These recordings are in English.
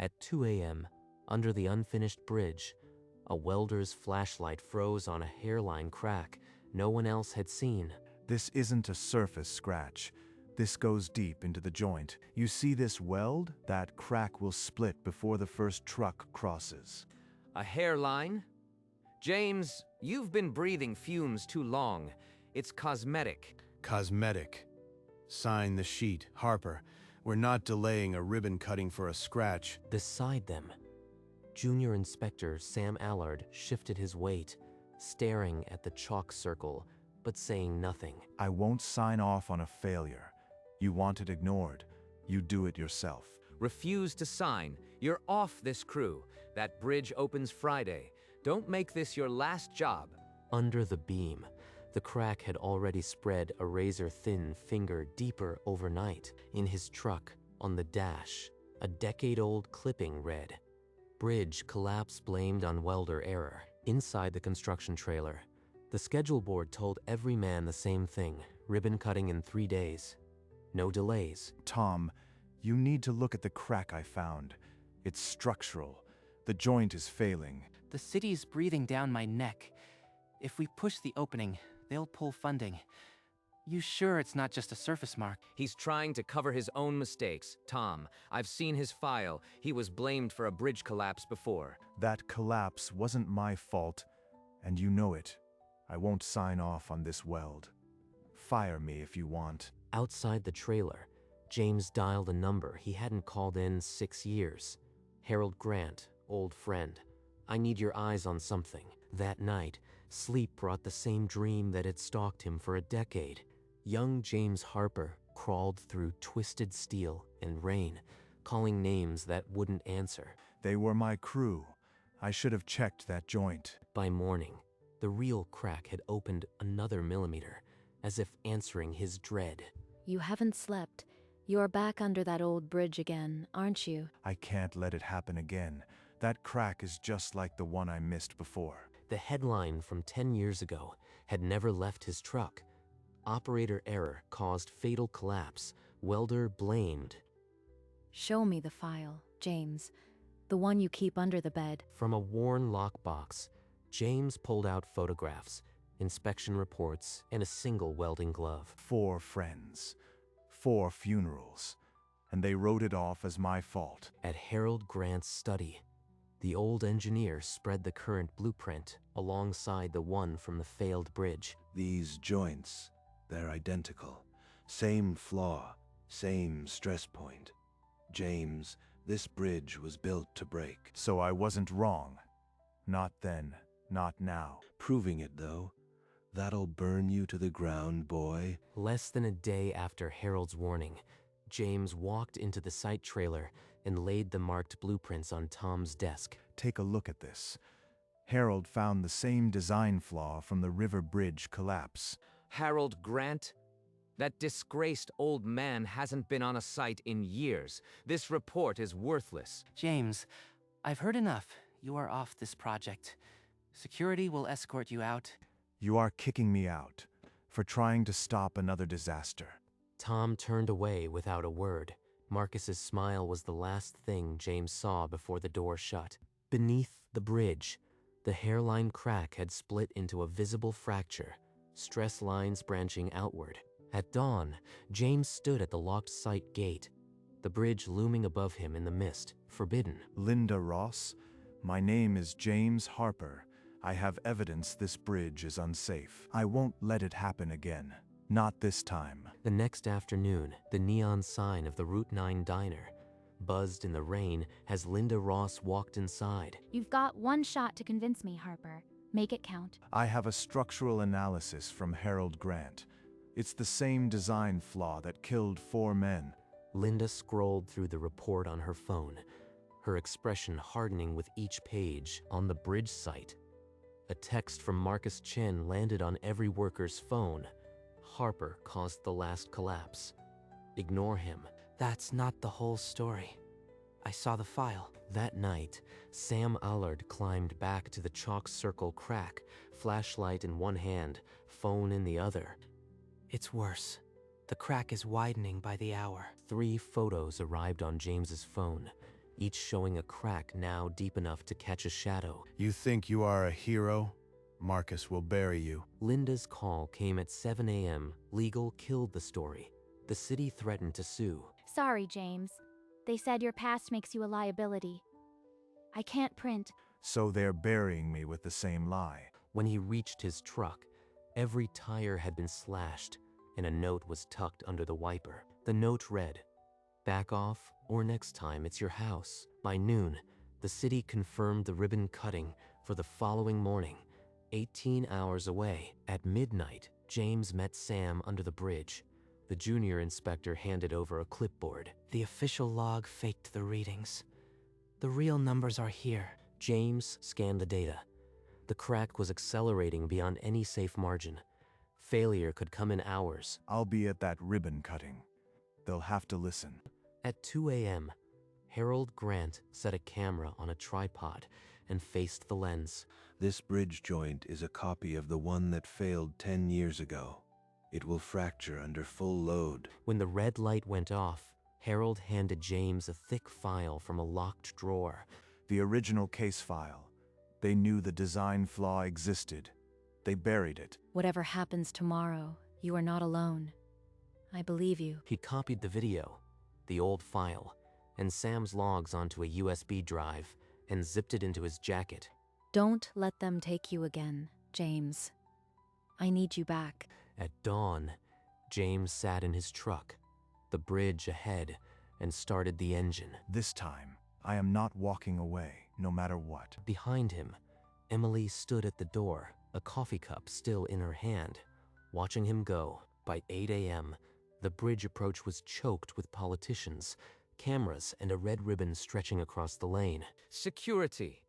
At 2 a.m., under the unfinished bridge, a welder's flashlight froze on a hairline crack no one else had seen. This isn't a surface scratch. This goes deep into the joint. You see this weld? That crack will split before the first truck crosses. A hairline? James, you've been breathing fumes too long. It's cosmetic. Cosmetic. Sign the sheet, Harper. We're not delaying a ribbon cutting for a scratch. Beside them, Junior Inspector Sam Allard shifted his weight, staring at the chalk circle, but saying nothing. I won't sign off on a failure. You want it ignored. You do it yourself. Refuse to sign. You're off this crew. That bridge opens Friday. Don't make this your last job. Under the beam, the crack had already spread a razor-thin finger deeper overnight. In his truck, on the dash, a decade-old clipping read, "Bridge collapse blamed on welder error." Inside the construction trailer, the schedule board told every man the same thing: ribbon cutting in 3 days. No delays. Tom, you need to look at the crack I found. It's structural. The joint is failing. The city's breathing down my neck. If we push the opening, they'll pull funding. You sure it's not just a surface mark? He's trying to cover his own mistakes. Tom, I've seen his file. He was blamed for a bridge collapse before. That collapse wasn't my fault, and you know it. I won't sign off on this weld. Fire me if you want. Outside the trailer, James dialed a number he hadn't called in 6 years. Harold Grant, old friend. I need your eyes on something. That night, sleep brought the same dream that had stalked him for a decade. Young James Harper crawled through twisted steel and rain, calling names that wouldn't answer. They were my crew. I should have checked that joint. By morning, the real crack had opened another millimeter, as if answering his dread. You haven't slept. You're back under that old bridge again, aren't you? I can't let it happen again. That crack is just like the one I missed before. The headline from 10 years ago had never left his truck. Operator error caused fatal collapse. Welder blamed. Show me the file, James. The one you keep under the bed. From a worn lockbox, James pulled out photographs, inspection reports, and a single welding glove. 4 friends, 4 funerals, and they wrote it off as my fault. At Harold Grant's study, the old engineer spread the current blueprint alongside the one from the failed bridge. These joints, they're identical. Same flaw, same stress point. James, this bridge was built to break. So I wasn't wrong. Not then, not now. Proving it, though, that'll burn you to the ground, boy. Less than a day after Harold's warning, James walked into the site trailer and laid the marked blueprints on Tom's desk. Take a look at this. Harold found the same design flaw from the river bridge collapse. Harold Grant? That disgraced old man hasn't been on a site in years. This report is worthless. James, I've heard enough. You are off this project. Security will escort you out. You are kicking me out for trying to stop another disaster. Tom turned away without a word. Marcus's smile was the last thing James saw before the door shut. Beneath the bridge, the hairline crack had split into a visible fracture, stress lines branching outward. At dawn, James stood at the locked site gate, the bridge looming above him in the mist, forbidden. Linda Ross, my name is James Harper. I have evidence this bridge is unsafe. I won't let it happen again. Not this time. The next afternoon, the neon sign of the Route 9 diner buzzed in the rain as Linda Ross walked inside. You've got one shot to convince me, Harper. Make it count. I have a structural analysis from Harold Grant. It's the same design flaw that killed 4 men. Linda scrolled through the report on her phone, her expression hardening with each page. On the bridge site, a text from Marcus Chen landed on every worker's phone. Harper caused the last collapse. Ignore him. That's not the whole story. I saw the file. That night, Sam Allard climbed back to the chalk circle crack, flashlight in one hand, phone in the other. It's worse. The crack is widening by the hour. 3 photos arrived on James's phone, each showing a crack now deep enough to catch a shadow. You think you are a hero? Marcus will bury you. Linda's call came at 7 a.m. Legal killed the story. The city threatened to sue. Sorry, James. They said your past makes you a liability. I can't print. So they're burying me with the same lie. When he reached his truck, every tire had been slashed, and a note was tucked under the wiper. The note read, "Back off, or next time it's your house." By noon, the city confirmed the ribbon cutting for the following morning, 18 hours away. At midnight, James met Sam under the bridge. The junior inspector handed over a clipboard. The official log faked the readings. The real numbers are here. James scanned the data. The crack was accelerating beyond any safe margin. Failure could come in hours. I'll be at that ribbon cutting. They'll have to listen. At 2 a.m., Harold Grant set a camera on a tripod and faced the lens. This bridge joint is a copy of the one that failed 10 years ago. It will fracture under full load. When the red light went off, Harold handed James a thick file from a locked drawer. The original case file. They knew the design flaw existed. They buried it. Whatever happens tomorrow, you are not alone. I believe you. He copied the video, the old file, and Sam's logs onto a USB drive and zipped it into his jacket. Don't let them take you again, James. I need you back. At dawn, James sat in his truck, the bridge ahead, and started the engine. This time, I am not walking away, no matter what. Behind him, Emily stood at the door, a coffee cup still in her hand, watching him go. By 8 a.m., the bridge approach was choked with politicians, cameras, and a red ribbon stretching across the lane. Security.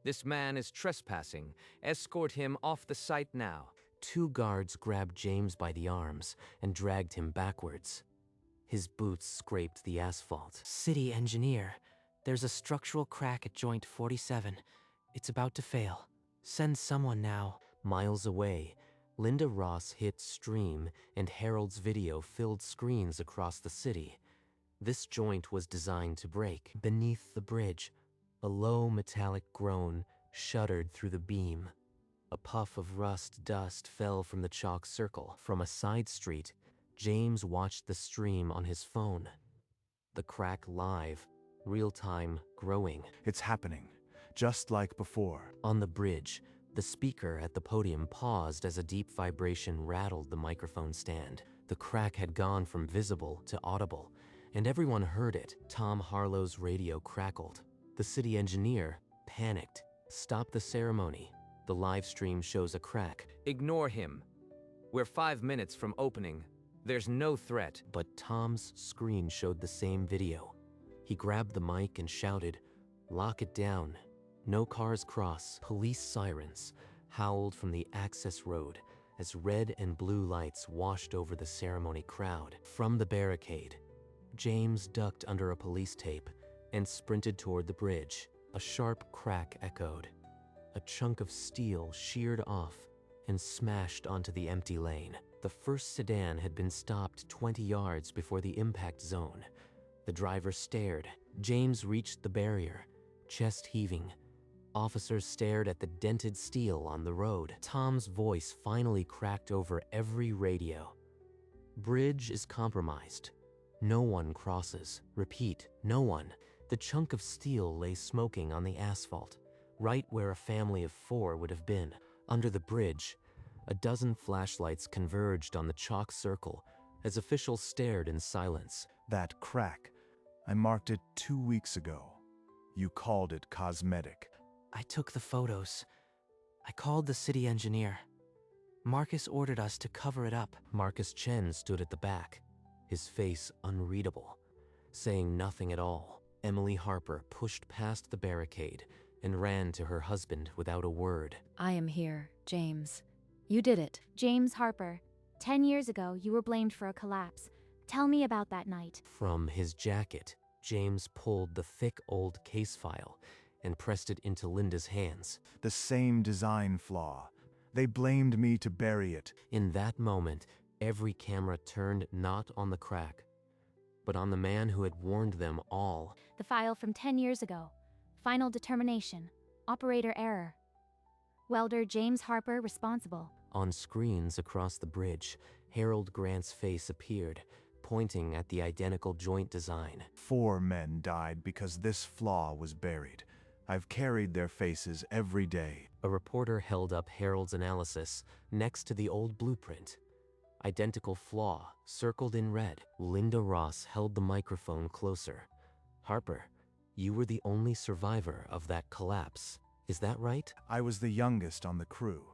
This man is trespassing. Escort him off the site now. 2 guards grabbed James by the arms and dragged him backwards. His boots scraped the asphalt. City engineer. There's a structural crack at joint 47. It's about to fail. Send someone now. Miles away, Linda Ross hit stream and Harold's video filled screens across the city. This joint was designed to break. Beneath the bridge, a low metallic groan shuddered through the beam. A puff of rust dust fell from the chalk circle. From a side street, James watched the stream on his phone. The crack live, real-time, growing. It's happening, just like before. On the bridge, the speaker at the podium paused as a deep vibration rattled the microphone stand. The crack had gone from visible to audible, and everyone heard it. Tom Harlow's radio crackled. The city engineer, panicked, stopped the ceremony. The live stream shows a crack. Ignore him. We're 5 minutes from opening. There's no threat. But Tom's screen showed the same video. He grabbed the mic and shouted, "Lock it down. No cars cross." Police sirens howled from the access road as red and blue lights washed over the ceremony crowd. From the barricade, James ducked under a police tape and sprinted toward the bridge. A sharp crack echoed. A chunk of steel sheared off and smashed onto the empty lane. The first sedan had been stopped 20 yards before the impact zone. The driver stared. James reached the barrier, chest heaving. Officers stared at the dented steel on the road. Tom's voice finally cracked over every radio. "Bridge is compromised. No one crosses. Repeat, no one." The chunk of steel lay smoking on the asphalt, right where a family of 4 would have been. Under the bridge, a dozen flashlights converged on the chalk circle as officials stared in silence. That crack. I marked it 2 weeks ago. You called it cosmetic. I took the photos. I called the city engineer. Marcus ordered us to cover it up. Marcus Chen stood at the back, his face unreadable, saying nothing at all. Emily Harper pushed past the barricade and ran to her husband without a word. I am here, James. You did it. James Harper, 10 years ago, you were blamed for a collapse. Tell me about that night. From his jacket, James pulled the thick old case file and pressed it into Linda's hands. The same design flaw. They blamed me to bury it. In that moment, every camera turned not on the crack, but on the man who had warned them all. The file from 10 years ago. Final determination. Operator error. Welder James Harper responsible. On screens across the bridge, Harold Grant's face appeared, pointing at the identical joint design. 4 men died because this flaw was buried. I've carried their faces every day. A reporter held up Harold's analysis next to the old blueprint. Identical flaw, circled in red. Linda Ross held the microphone closer. Harper, you were the only survivor of that collapse. Is that right? I was the youngest on the crew.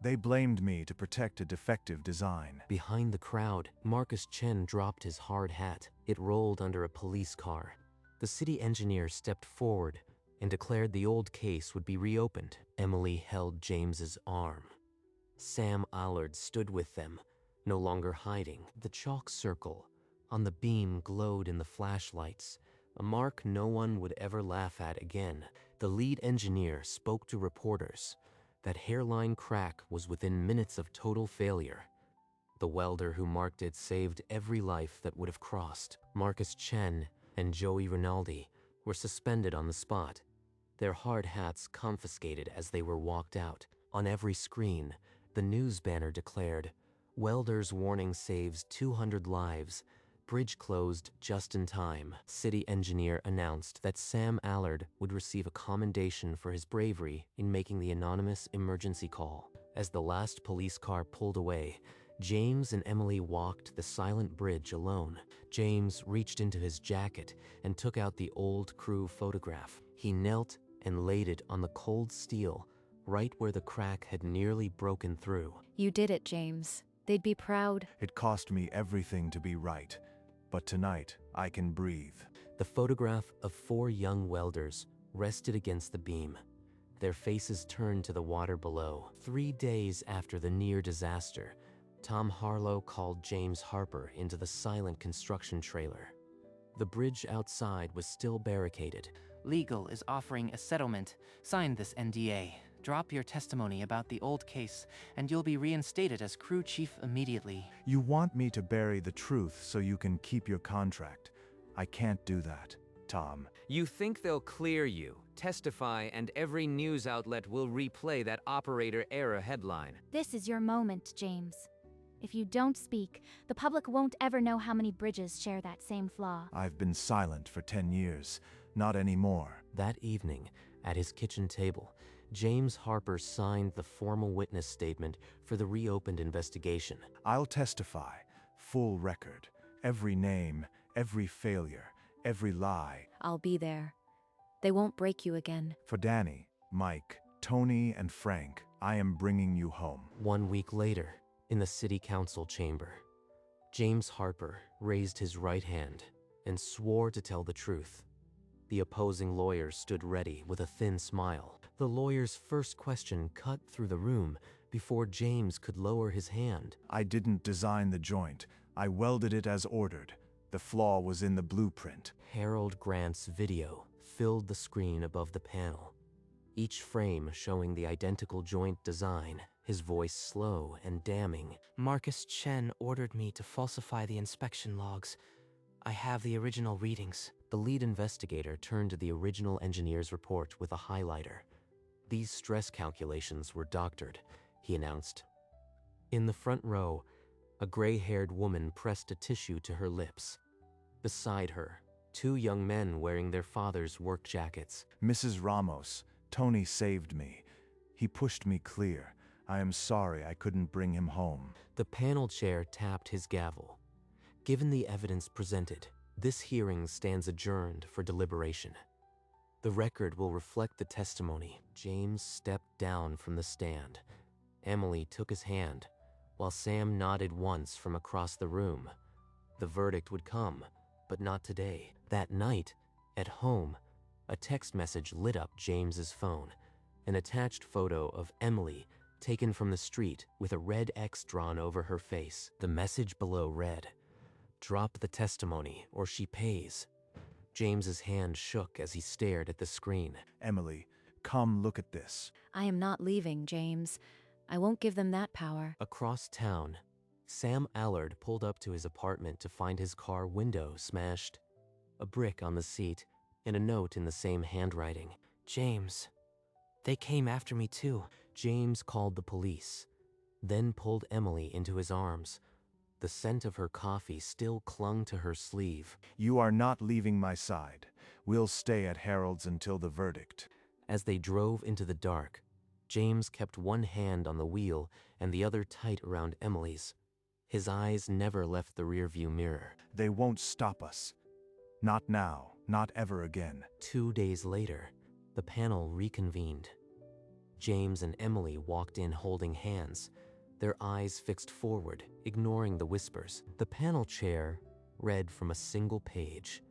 They blamed me to protect a defective design. Behind the crowd, Marcus Chen dropped his hard hat. It rolled under a police car. The city engineer stepped forward and declared the old case would be reopened. Emily held James's arm. Sam Allard stood with them, no longer hiding. The chalk circle on the beam glowed in the flashlights, a mark no one would ever laugh at again. The lead engineer spoke to reporters. That hairline crack was within minutes of total failure. The welder who marked it saved every life that would have crossed. Marcus Chen and Joey Rinaldi were suspended on the spot, their hard hats confiscated as they were walked out. On every screen, the news banner declared, "Welder's warning saves 200 lives. Bridge closed just in time." City engineer announced that Sam Allard would receive a commendation for his bravery in making the anonymous emergency call. As the last police car pulled away, James and Emily walked the silent bridge alone. James reached into his jacket and took out the old crew photograph. He knelt and laid it on the cold steel, right where the crack had nearly broken through. You did it, James. They'd be proud. It cost me everything to be right, but tonight I can breathe. The photograph of 4 young welders rested against the beam, their faces turned to the water below. 3 days after the near disaster, Tom Harlow called James Harper into the silent construction trailer. The bridge outside was still barricaded. Legal is offering a settlement. Sign this NDA. Drop your testimony about the old case, and you'll be reinstated as crew chief immediately. You want me to bury the truth so you can keep your contract. I can't do that, Tom. You think they'll clear you, testify, and every news outlet will replay that operator error headline. This is your moment, James. If you don't speak, the public won't ever know how many bridges share that same flaw. I've been silent for 10 years. Not anymore. That evening, at his kitchen table, James Harper signed the formal witness statement for the reopened investigation. I'll testify. Full record. Every name, every failure, every lie. I'll be there. They won't break you again. For Danny, Mike, Tony, and Frank, I am bringing you home. 1 week later, in the city council chamber, James Harper raised his right hand and swore to tell the truth. The opposing lawyers stood ready with a thin smile. The lawyer's first question cut through the room before James could lower his hand. I didn't design the joint. I welded it as ordered. The flaw was in the blueprint. Harold Grant's video filled the screen above the panel, each frame showing the identical joint design, his voice slow and damning. Marcus Chen ordered me to falsify the inspection logs. I have the original readings. The lead investigator turned to the original engineer's report with a highlighter. These stress calculations were doctored, he announced. In the front row, a gray-haired woman pressed a tissue to her lips. Beside her, 2 young men wearing their father's work jackets. Mrs. Ramos, Tony saved me. He pushed me clear. I am sorry I couldn't bring him home. The panel chair tapped his gavel. Given the evidence presented, this hearing stands adjourned for deliberation. The record will reflect the testimony. James stepped down from the stand. Emily took his hand, while Sam nodded once from across the room. The verdict would come, but not today. That night, at home, a text message lit up James's phone, an attached photo of Emily taken from the street with a red X drawn over her face. The message below read, "Drop the testimony or she pays." James's hand shook as he stared at the screen. Emily, come look at this. I am not leaving, James. I won't give them that power. Across town, Sam Allard pulled up to his apartment to find his car window smashed, a brick on the seat, and a note in the same handwriting. James, they came after me too. James called the police, then pulled Emily into his arms. The scent of her coffee still clung to her sleeve. You are not leaving my side. We'll stay at Harold's until the verdict. As they drove into the dark, James kept one hand on the wheel and the other tight around Emily's. His eyes never left the rearview mirror. They won't stop us. Not now, not ever again. 2 days later, the panel reconvened. James and Emily walked in holding hands, their eyes fixed forward, ignoring the whispers. The panel chair read from a single page.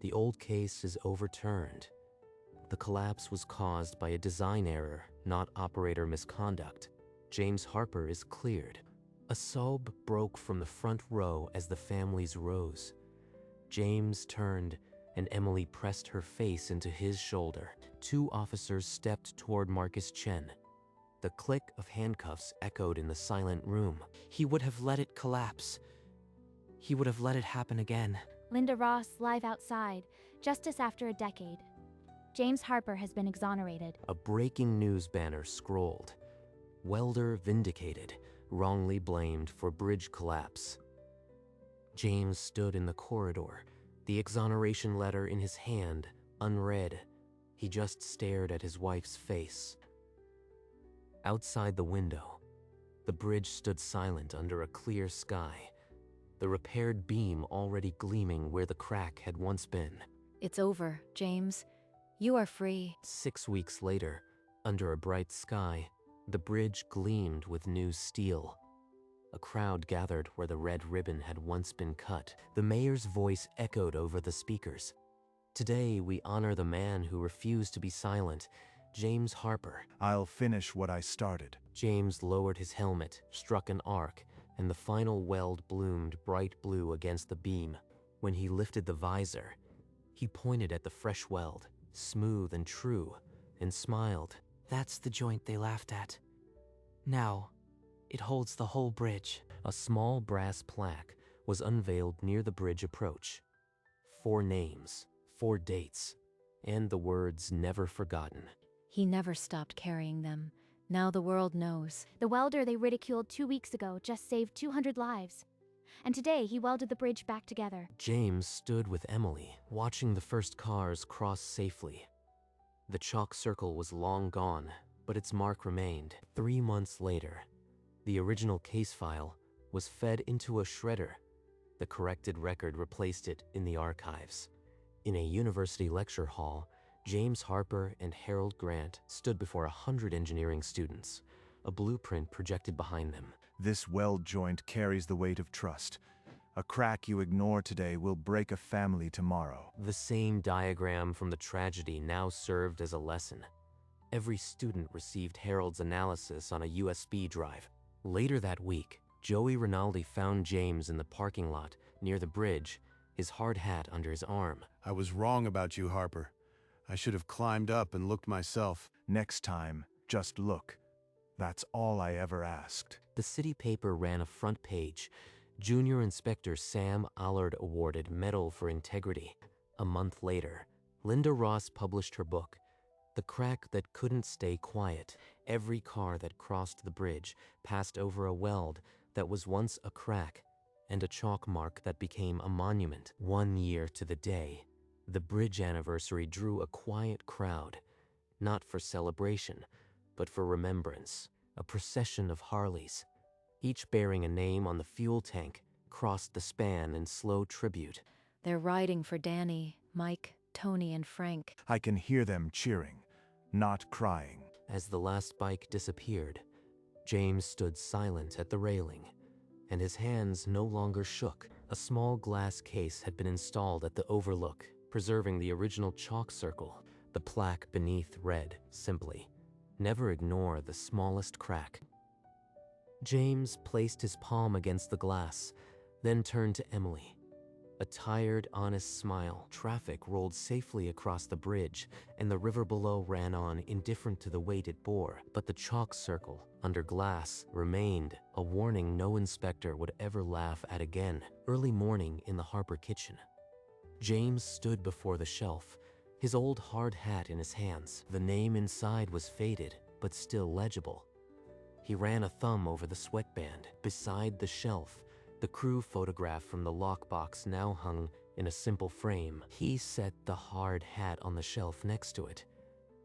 The old case is overturned. The collapse was caused by a design error, not operator misconduct. James Harper is cleared. A sob broke from the front row as the families rose. James turned, and Emily pressed her face into his shoulder. 2 officers stepped toward Marcus Chen. The click of handcuffs echoed in the silent room. He would have let it collapse. He would have let it happen again. Linda Ross, live outside, justice after a decade. James Harper has been exonerated. A breaking news banner scrolled. Welder vindicated, wrongly blamed for bridge collapse. James stood in the corridor, the exoneration letter in his hand, unread. He just stared at his wife's face. Outside the window, the bridge stood silent under a clear sky, the repaired beam already gleaming where the crack had once been. It's over, James. You are free. 6 weeks later, under a bright sky, the bridge gleamed with new steel. A crowd gathered where the red ribbon had once been cut. The mayor's voice echoed over the speakers. Today, we honor the man who refused to be silent, James Harper. I'll finish what I started. James lowered his helmet, struck an arc, and the final weld bloomed bright blue against the beam. When he lifted the visor, he pointed at the fresh weld, smooth and true, and smiled. That's the joint they laughed at. Now, it holds the whole bridge. A small brass plaque was unveiled near the bridge approach. 4 names, 4 dates, and the words never forgotten. He never stopped carrying them. Now the world knows. The welder they ridiculed 2 weeks ago just saved 200 lives. And today he welded the bridge back together. James stood with Emily, watching the first cars cross safely. The chalk circle was long gone, but its mark remained. 3 months later, the original case file was fed into a shredder. The corrected record replaced it in the archives. In a university lecture hall, James Harper and Harold Grant stood before 100 engineering students, a blueprint projected behind them. This weld joint carries the weight of trust. A crack you ignore today will break a family tomorrow. The same diagram from the tragedy now served as a lesson. Every student received Harold's analysis on a USB drive. Later that week, Joey Rinaldi found James in the parking lot near the bridge, his hard hat under his arm. I was wrong about you, Harper. I should have climbed up and looked myself. Next time, just look. That's all I ever asked. The city paper ran a front page. Junior Inspector Sam Allard awarded Medal for Integrity. A month later, Linda Ross published her book, The Crack That Couldn't Stay Quiet. Every car that crossed the bridge passed over a weld that was once a crack and a chalk mark that became a monument. 1 year to the day, the bridge anniversary drew a quiet crowd, not for celebration, but for remembrance. A procession of Harleys, each bearing a name on the fuel tank, crossed the span in slow tribute. They're riding for Danny, Mike, Tony, and Frank. I can hear them cheering, not crying. As the last bike disappeared, James stood silent at the railing, and his hands no longer shook. A small glass case had been installed at the overlook, preserving the original chalk circle. The plaque beneath read simply, "Never ignore the smallest crack." James placed his palm against the glass, then turned to Emily. A tired, honest smile. Traffic rolled safely across the bridge, and the river below ran on, indifferent to the weight it bore. But the chalk circle, under glass, remained, a warning no inspector would ever laugh at again. Early morning in the Harper kitchen. James stood before the shelf, his old hard hat in his hands. The name inside was faded, but still legible. He ran a thumb over the sweatband. Beside the shelf, the crew photograph from the lockbox now hung in a simple frame. He set the hard hat on the shelf next to it.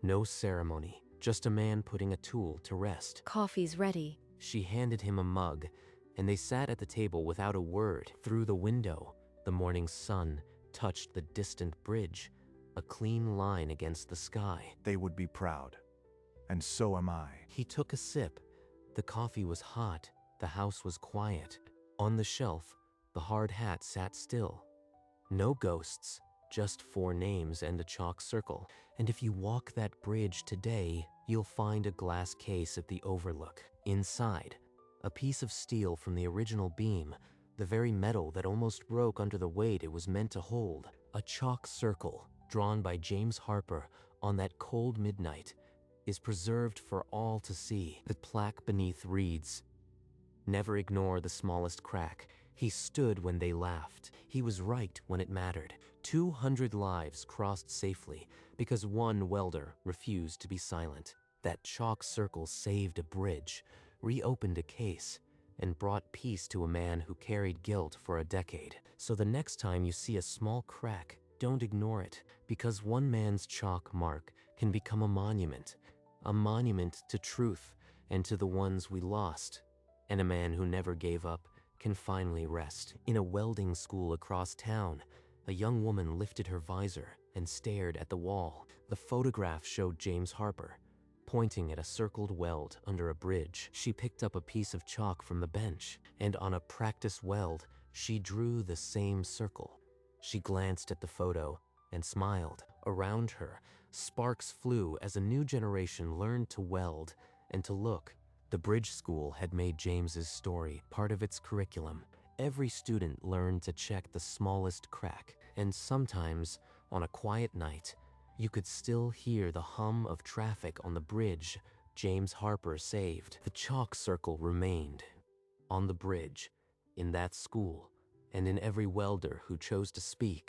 No ceremony, just a man putting a tool to rest. Coffee's ready. She handed him a mug, and they sat at the table without a word. Through the window, the morning sun touched the distant bridge, a clean line against the sky. They would be proud. And so am I. He took a sip. The coffee was hot. The house was quiet. On the shelf, the hard hat sat still. No ghosts, just 4 names and a chalk circle. And if you walk that bridge today, you'll find a glass case at the overlook. Inside, a piece of steel from the original beam, the very metal that almost broke under the weight it was meant to hold. A chalk circle, drawn by James Harper on that cold midnight, is preserved for all to see. The plaque beneath reads, "Never ignore the smallest crack. He stood when they laughed. He was right when it mattered. 200 lives crossed safely because one welder refused to be silent. That chalk circle saved a bridge, reopened a case, and brought peace to a man who carried guilt for a decade. So the next time you see a small crack, don't ignore it, because one man's chalk mark can become a monument to truth and to the ones we lost. And a man who never gave up can finally rest." In a welding school across town, a young woman lifted her visor and stared at the wall. The photograph showed James Harper, pointing at a circled weld under a bridge. She picked up a piece of chalk from the bench, and on a practice weld, she drew the same circle. She glanced at the photo and smiled. Around her, sparks flew as a new generation learned to weld and to look. The bridge school had made James's story part of its curriculum. Every student learned to check the smallest crack, and sometimes, on a quiet night, you could still hear the hum of traffic on the bridge James Harper saved. The chalk circle remained on the bridge, in that school, and in every welder who chose to speak.